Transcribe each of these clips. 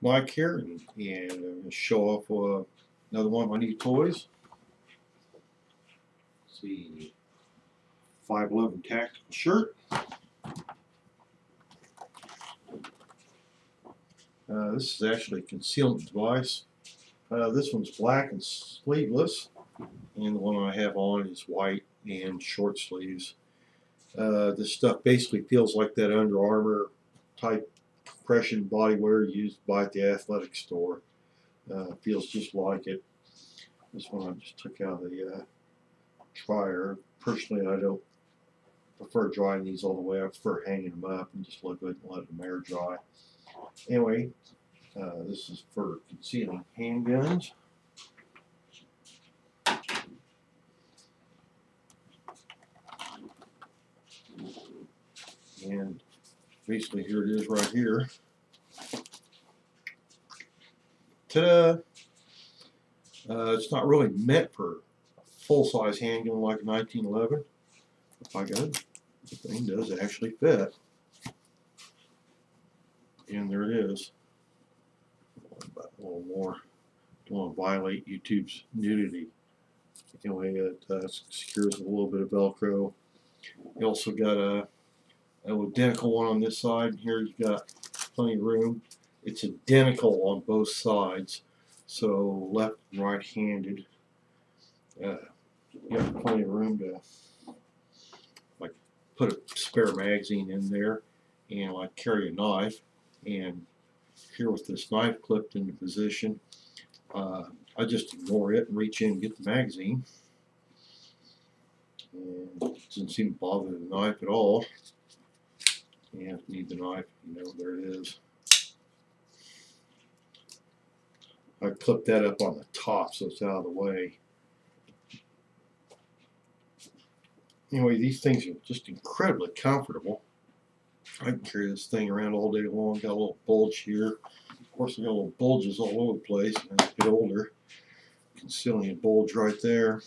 Mike here, and I'm going to show off another one of my new toys. Let's see, 511 tactical shirt. This is actually a concealment device. This one's black and sleeveless, and the one I have on is white and short sleeves. This stuff basically feels like that Under Armour type compression bodywear used by at the athletic store. Feels just like it. This one I just took out of the dryer. Personally, I don't prefer drying these all the way. I prefer hanging them up and just let them air dry. Anyway, this is for concealing handguns. And basically here it is right here. Ta-da! It's not really meant for a full-size handgun like a 1911. If I got it, the thing does actually fit. And there it is. About a little more. Don't want to violate YouTube's nudity. Anyway, it secures with a little bit of Velcro. You also got an identical one on this side. Here you've got plenty of room. It's identical on both sides, so left and right-handed. You got plenty of room to like put a spare magazine in there and like carry a knife. And here with this knife clipped into position, I just ignore it and reach in and get the magazine. And it doesn't seem to bother the knife at all. And if you need the knife, you know, there it is. I clipped that up on the top so it's out of the way. Anyway, these things are just incredibly comfortable. I can carry this thing around all day long. Got a little bulge here. Of course, I got little bulges all over the place as I get older. Concealing a bulge right there.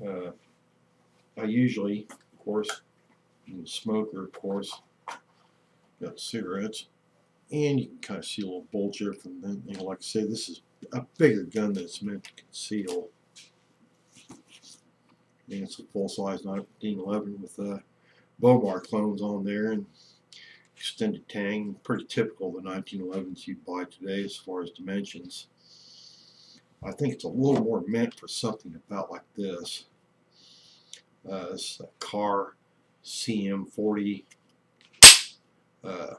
I usually, of course, I'm a smoker, of course, got cigarettes, and you can kind of see a little bulge here from them. You know, like I say, this is a bigger gun that's meant to conceal. And it's a full-size 1911 with Bomar clones on there and extended tang, pretty typical of the 1911s you'd buy today as far as dimensions. I think it's a little more meant for something about like this. This is a car CM40. Of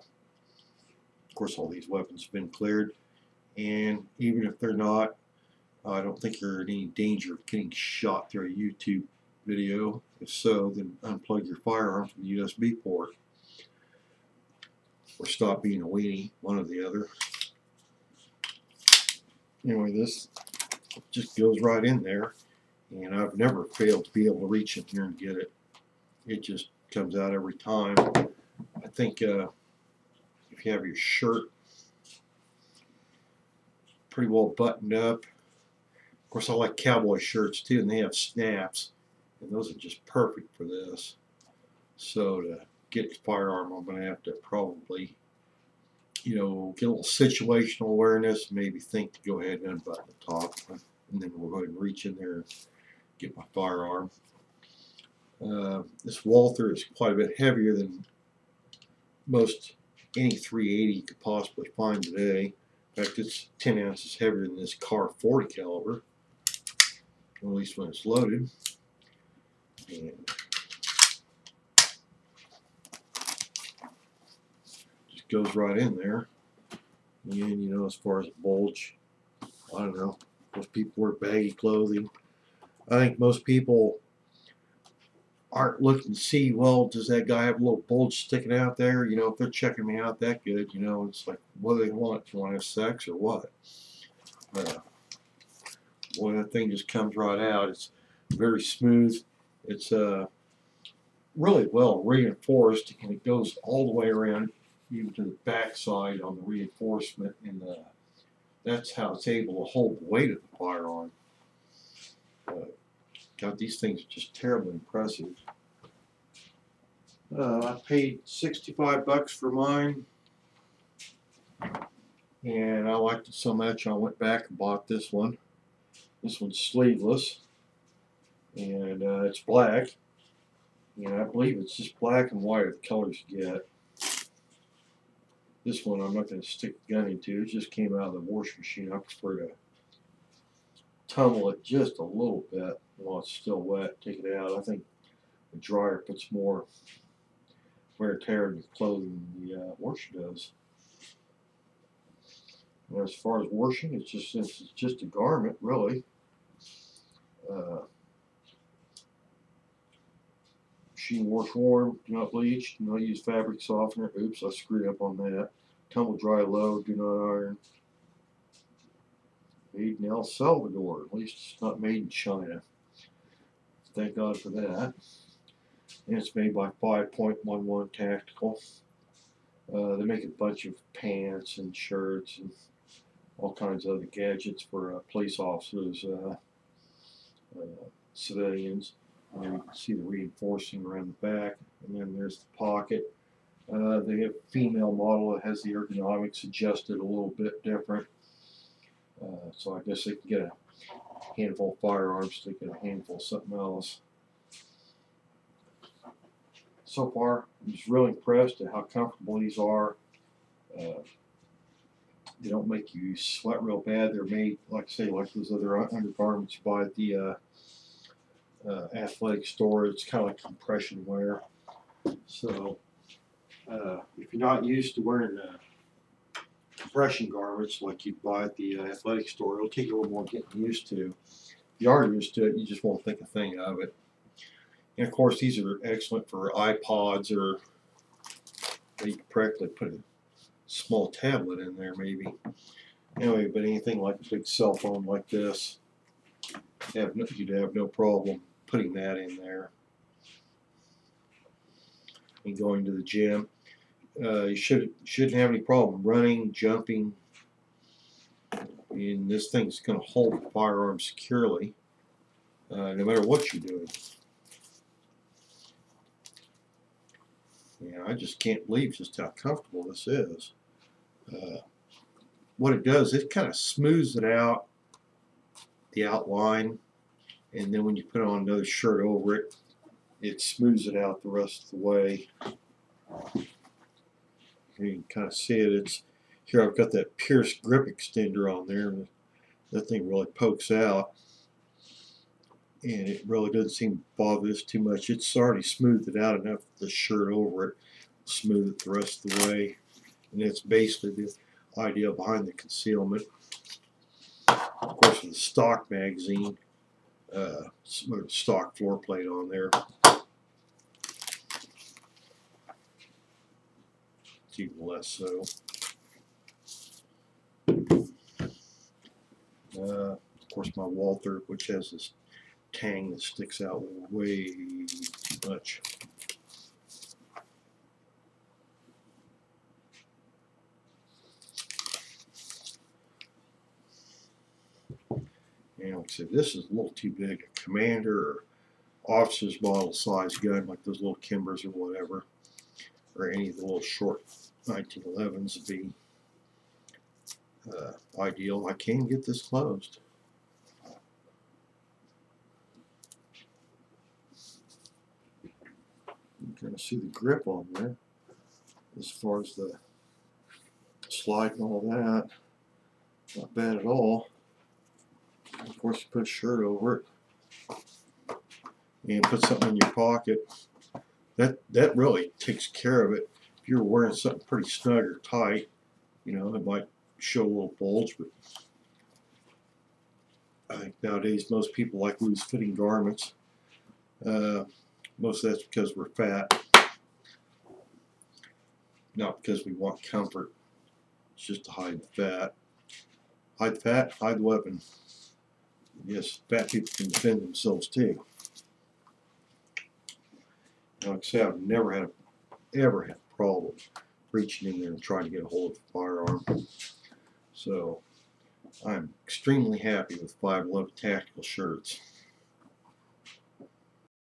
course, all these weapons have been cleared, and even if they're not, I don't think you're in any danger of getting shot through a YouTube video. If so, then unplug your firearm from the USB port, or stop being a weenie, one or the other. Anyway, this just goes right in there, and I've never failed to be able to reach in here and get it. It just comes out every time. I think if you have your shirt pretty well buttoned up, of course I like cowboy shirts too, and they have snaps, and those are just perfect for this. So to get the firearm, I'm going to have to probably, you know, get a little situational awareness, maybe think to go ahead and unbutton the top, and then we'll go ahead and reach in there and get my firearm. This Walther is quite a bit heavier than most any .380 you could possibly find today. In fact, it's 10 ounces heavier than this car .40 caliber, at least when it's loaded. And just goes right in there. And you know, as far as a bulge, I don't know. Most people wear baggy clothing. I think most people aren't looking to see, well, does that guy have a little bulge sticking out there? You know, if they're checking me out that good, you know, it's like, what do they want? Do you want to have sex or what? Boy, that thing just comes right out. It's very smooth. It's really well reinforced, and it goes all the way around, even to the back side on the reinforcement, and that's how it's able to hold the weight of the firearm. God, these things are just terribly impressive. I paid $65 for mine. and I liked it so much I went back and bought this one. This one's sleeveless, and it's black, and I believe it's just black and white are the colors you get. This one I'm not going to stick the gun into. It just came out of the washing machine. I prefer to tumble it just a little bit while it's still wet. Take it out. I think the dryer puts more wear and tear in your clothing than the washer does. And as far as washing, it's just a garment, really. Machine wash warm, do not bleach, do not use fabric softener. Oops, I screwed up on that. Tumble dry low, do not iron. Made in El Salvador, at least it's not made in China. Thank God for that. And it's made by 5.11 Tactical. They make a bunch of pants and shirts and all kinds of other gadgets for police officers, civilians. And you can see the reinforcing around the back, and then there's the pocket. They have a female model that has the ergonomics adjusted a little bit different. So I guess they can get a handful of firearms, they get a handful of something else. So far, I'm just really impressed at how comfortable these are. They don't make you sweat real bad. They're made, like I say, like those other undergarments you buy at the athletic store. It's kind of like compression wear. So if you're not used to wearing compression garments like you buy at the athletic store, it'll take you a little more getting used to. If you are used to it, you just won't think a thing of it. And of course, these are excellent for iPods, or you can practically put a small tablet in there maybe. Anyway, but anything like a big cell phone like this, you'd have no problem putting that in there. And going to the gym, you shouldn't have any problem running, jumping, and this thing's going to hold the firearm securely, no matter what you're doing. Yeah, I just can't believe just how comfortable this is. What it does, it kind of smooths it out, the outline, and then when you put on another shirt over it, it smooths it out the rest of the way. You can kind of see it. It's here. I've got that pierced grip extender on there, and that thing really pokes out, and it really doesn't seem to bother this too much. It's already smoothed it out enough that the shirt over it will smooth it the rest of the way, and it's basically the idea behind the concealment. Of course, with the stock magazine, stock floor plate on there. It's even less so. Of course, my Walther, which has this tang that sticks out way too much. And like I said, this is a little too big. A commander or officer's model size gun, like those little Kimbers or whatever, or any of the little short 1911s would be ideal. I can get this closed. You can kind of see the grip on there as far as the slide and all that. Not bad at all. Of course, you put a shirt over it and put something in your pocket. That really takes care of it. If you're wearing something pretty snug or tight, you know, it might show a little bulge, but I think nowadays most people like loose-fitting garments. Most of that's because we're fat, not because we want comfort. It's just to hide the fat. Hide the fat, hide the weapon. Yes, fat people can defend themselves too. Like I say, I've never had ever had a problem reaching in there and trying to get a hold of the firearm. So I'm extremely happy with 511 Tactical shirts.